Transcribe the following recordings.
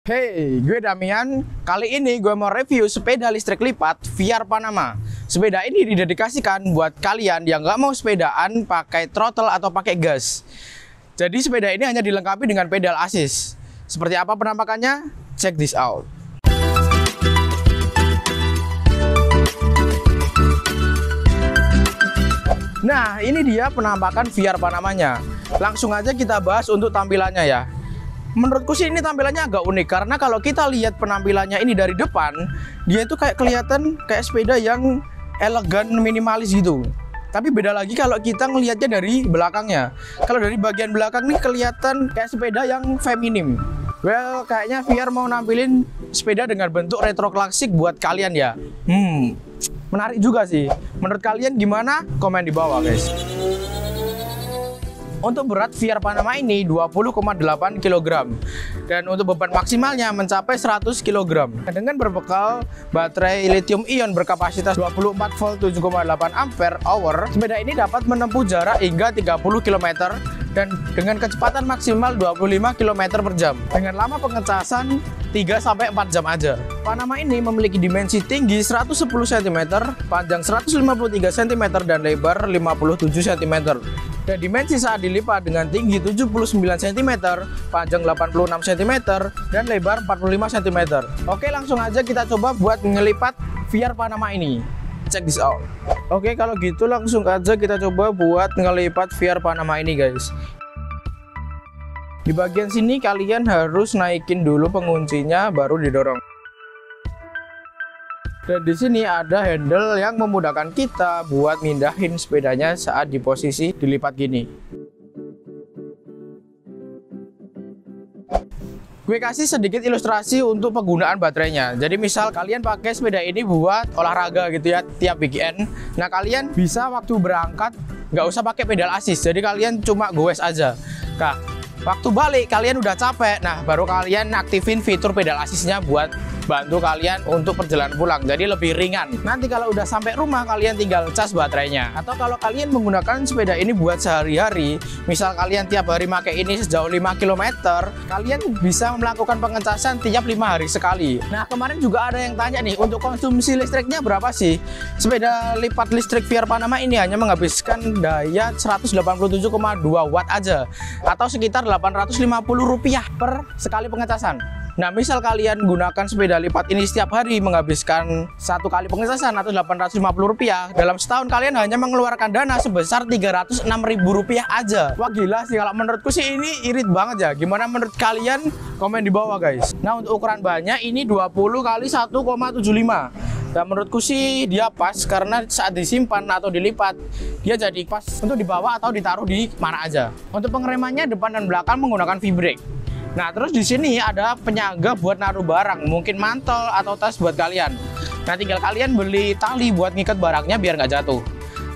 Hey, gue Damian. Kali ini gue mau review sepeda listrik lipat VR Panama. Sepeda ini didedikasikan buat kalian yang nggak mau sepedaan pakai throttle atau pakai gas. Jadi sepeda ini hanya dilengkapi dengan pedal assist. Seperti apa penampakannya? Check this out. Nah, ini dia penampakan VR Panamanya. Langsung aja kita bahas untuk tampilannya ya. Menurutku sih ini tampilannya agak unik karena kalau kita lihat penampilannya ini dari depan, dia itu kayak kelihatan kayak sepeda yang elegan, minimalis gitu. Tapi beda lagi kalau kita ngelihatnya dari belakangnya. Kalau dari bagian belakang nih kelihatan kayak sepeda yang feminim. Well, kayaknya VR mau nampilin sepeda dengan bentuk retro klasik buat kalian ya. Menarik juga sih. Menurut kalian gimana? Komen di bawah, guys. Untuk berat VR Panama ini 20,8 kg dan untuk beban maksimalnya mencapai 100 kg. Dengan berbekal baterai lithium ion berkapasitas 24 volt 7,8 ampere hour, sepeda ini dapat menempuh jarak hingga 30 km dan dengan kecepatan maksimal 25 km per jam dengan lama pengecasan 3-4 jam aja. Panama ini memiliki dimensi tinggi 110 cm, panjang 153 cm dan lebar 57 cm. Dan dimensi saat dilipat dengan tinggi 79 cm, panjang 86 cm, dan lebar 45 cm. Oke, langsung aja kita coba buat ngelipat VR Panama ini. Check this out. Oke, kalau gitu langsung aja kita coba buat ngelipat VR Panama ini, guys. Di bagian sini kalian harus naikin dulu penguncinya baru didorong. Dan di sini ada handle yang memudahkan kita buat mindahin sepedanya saat di posisi dilipat gini. Gue kasih sedikit ilustrasi untuk penggunaan baterainya. Jadi misal kalian pakai sepeda ini buat olahraga gitu ya tiap weekend. Nah, kalian bisa waktu berangkat nggak usah pakai pedal assist. Jadi kalian cuma goes aja. Nah, waktu balik kalian udah capek. Nah, baru kalian aktifin fitur pedal assistnya buat bantu kalian untuk perjalanan pulang, jadi lebih ringan. Nanti kalau udah sampai rumah kalian tinggal cas baterainya. Atau kalau kalian menggunakan sepeda ini buat sehari-hari, misal kalian tiap hari pakai ini sejauh 5 km, kalian bisa melakukan pengecasan tiap 5 hari sekali. Nah, kemarin juga ada yang tanya nih, untuk konsumsi listriknya berapa sih? Sepeda lipat listrik VR Panama ini hanya menghabiskan daya 187,2 watt aja, atau sekitar Rp850 per sekali pengecasan. Nah, misal kalian gunakan sepeda lipat ini setiap hari menghabiskan satu kali pengecasan atau Rp850, dalam setahun kalian hanya mengeluarkan dana sebesar Rp306.000 aja. Wah, gila sih, kalau menurutku sih ini irit banget ya. Gimana menurut kalian? Komen di bawah, guys. Nah, untuk ukuran bannya ini 20 x 1,75. Dan menurutku sih dia pas karena saat disimpan atau dilipat dia jadi pas untuk dibawa atau ditaruh di mana aja. Untuk pengeremannya depan dan belakang menggunakan V-brake. Nah, terus di sini ada penyangga buat naruh barang, mungkin mantol atau tas buat kalian. Nah, tinggal kalian beli tali buat ngikat barangnya biar nggak jatuh.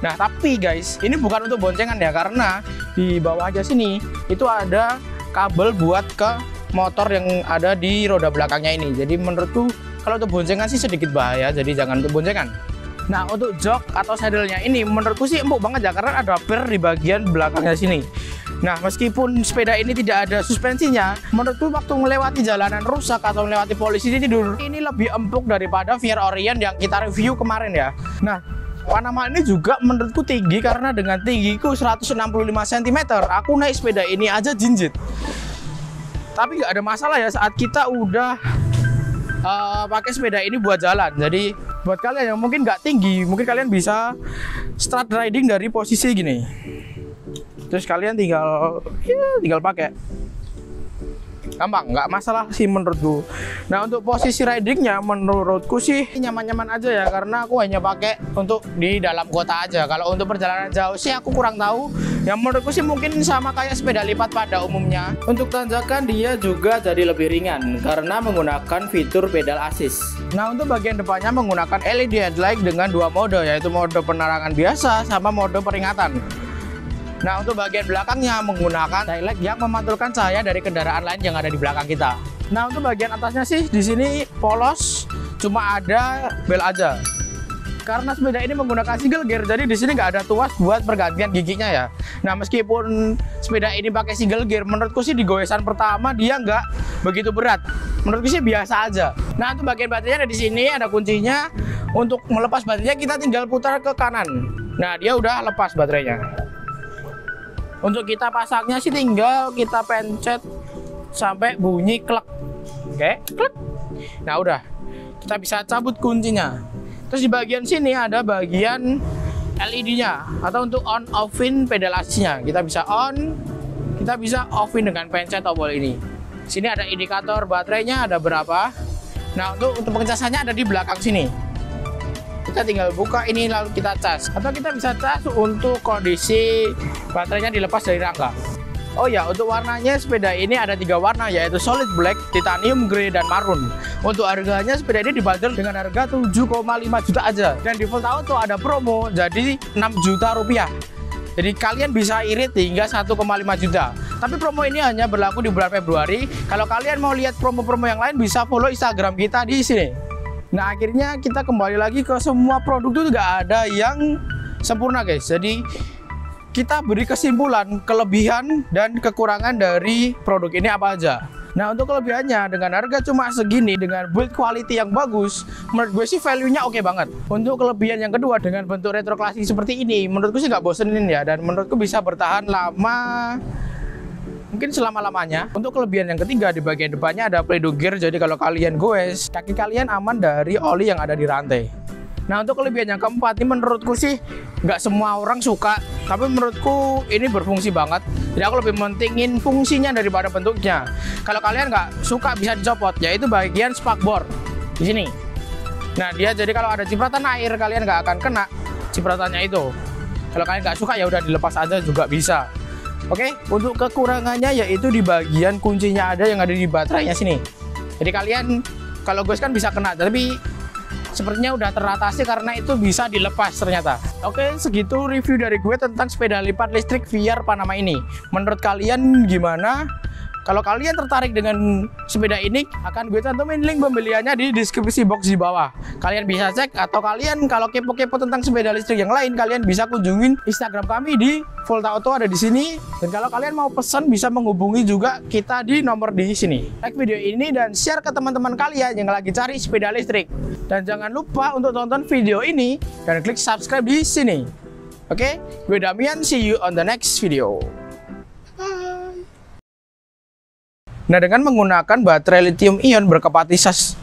Nah, tapi guys, ini bukan untuk boncengan ya, karena di bawah aja sini itu ada kabel buat ke motor yang ada di roda belakangnya ini. Jadi menurutku kalau untuk boncengan sih sedikit bahaya, jadi jangan untuk boncengan. Nah, untuk jok atau saddle-nya ini menurutku sih empuk banget ya, karena ada per di bagian belakangnya sini. Nah, meskipun sepeda ini tidak ada suspensinya, menurutku waktu melewati jalanan rusak atau melewati polisi tidur, ini lebih empuk daripada VR Orient yang kita review kemarin ya. Nah, Panama ini juga menurutku tinggi karena dengan tinggiku 165 cm, aku naik sepeda ini aja jinjit. Tapi nggak ada masalah ya saat kita udah pakai sepeda ini buat jalan. Jadi buat kalian yang mungkin nggak tinggi, mungkin kalian bisa start riding dari posisi gini. Terus kalian tinggal pakai, gampang, nggak masalah sih menurutku. Nah, untuk posisi ridingnya menurutku sih nyaman-nyaman aja ya, karena aku hanya pakai untuk di dalam kota aja. Kalau untuk perjalanan jauh sih aku kurang tahu. Yang menurutku sih mungkin sama kayak sepeda lipat pada umumnya. Untuk tanjakan dia juga jadi lebih ringan karena menggunakan fitur pedal assist. Nah, untuk bagian depannya menggunakan LED headlight dengan dua mode, yaitu mode penerangan biasa sama mode peringatan. Nah, untuk bagian belakangnya menggunakan taillight yang memantulkan cahaya dari kendaraan lain yang ada di belakang kita. Nah, untuk bagian atasnya sih di sini polos, cuma ada bel aja. Karena sepeda ini menggunakan single gear, jadi di sini nggak ada tuas buat pergantian giginya ya. Nah, meskipun sepeda ini pakai single gear, menurutku sih di goesan pertama dia nggak begitu berat. Menurutku sih biasa aja. Nah, untuk bagian baterainya ada di sini, ada kuncinya. Untuk melepas baterainya kita tinggal putar ke kanan. Nah, dia udah lepas baterainya. Untuk kita pasangnya sih tinggal kita pencet sampai bunyi klek. Oke, klek. Nah, udah. Kita bisa cabut kuncinya. Terus di bagian sini ada bagian LED-nya atau untuk on offin pedal AC-nya. Kita bisa on, kita bisa offin dengan pencet tombol ini. Sini ada indikator baterainya ada berapa. Nah, untuk pengecasannya ada di belakang sini. Kita tinggal buka ini lalu kita cas, atau kita bisa cas untuk kondisi baterainya dilepas dari rangka. Oh ya, untuk warnanya sepeda ini ada 3 warna, yaitu solid black, titanium grey, dan maroon. Untuk harganya sepeda ini dibanderol dengan harga 7,5 juta aja, dan di Volta Auto ada promo jadi 6 juta rupiah. Jadi kalian bisa irit hingga 1,5 juta. Tapi promo ini hanya berlaku di bulan Februari. Kalau kalian mau lihat promo-promo yang lain bisa follow Instagram kita di sini. Nah, akhirnya kita kembali lagi ke semua produk itu nggak ada yang sempurna guys. Jadi kita beri kesimpulan kelebihan dan kekurangan dari produk ini apa aja. Nah, untuk kelebihannya dengan harga cuma segini, dengan build quality yang bagus, menurut gue sih value-nya oke banget. Untuk kelebihan yang kedua dengan bentuk retro klasik seperti ini, menurutku sih nggak bosenin ya, dan menurutku bisa bertahan lama, mungkin selama-lamanya. Untuk kelebihan yang ketiga, di bagian depannya ada play-doh gear, jadi kalau kalian goes, kaki kalian aman dari oli yang ada di rantai. Nah, untuk kelebihan yang keempat, ini menurutku sih nggak semua orang suka, tapi menurutku ini berfungsi banget. Jadi aku lebih mentingin fungsinya daripada bentuknya. Kalau kalian nggak suka bisa dicopot, yaitu bagian spakbor di sini. Nah, dia jadi kalau ada cipratan air kalian nggak akan kena cipratannya itu. Kalau kalian nggak suka ya udah dilepas aja juga bisa. Oke, untuk kekurangannya yaitu di bagian kuncinya ada yang ada di baterainya sini. Jadi kalian kalau gue kan bisa kena, tapi sepertinya udah teratasi karena itu bisa dilepas ternyata. Oke, segitu review dari gue tentang sepeda lipat listrik VR Panama ini. Menurut kalian gimana? Kalau kalian tertarik dengan sepeda ini, akan gue cantumin link pembeliannya di deskripsi box di bawah. Kalian bisa cek, atau kalian kalau kepo-kepo tentang sepeda listrik yang lain, kalian bisa kunjungin Instagram kami di Volta Auto ada di sini. Dan kalau kalian mau pesan bisa menghubungi juga kita di nomor di sini. Like video ini dan share ke teman-teman kalian yang lagi cari sepeda listrik. Dan jangan lupa untuk tonton video ini dan klik subscribe di sini. Oke, gue Damian, see you on the next video. Nah, dengan menggunakan baterai lithium ion berkapasitas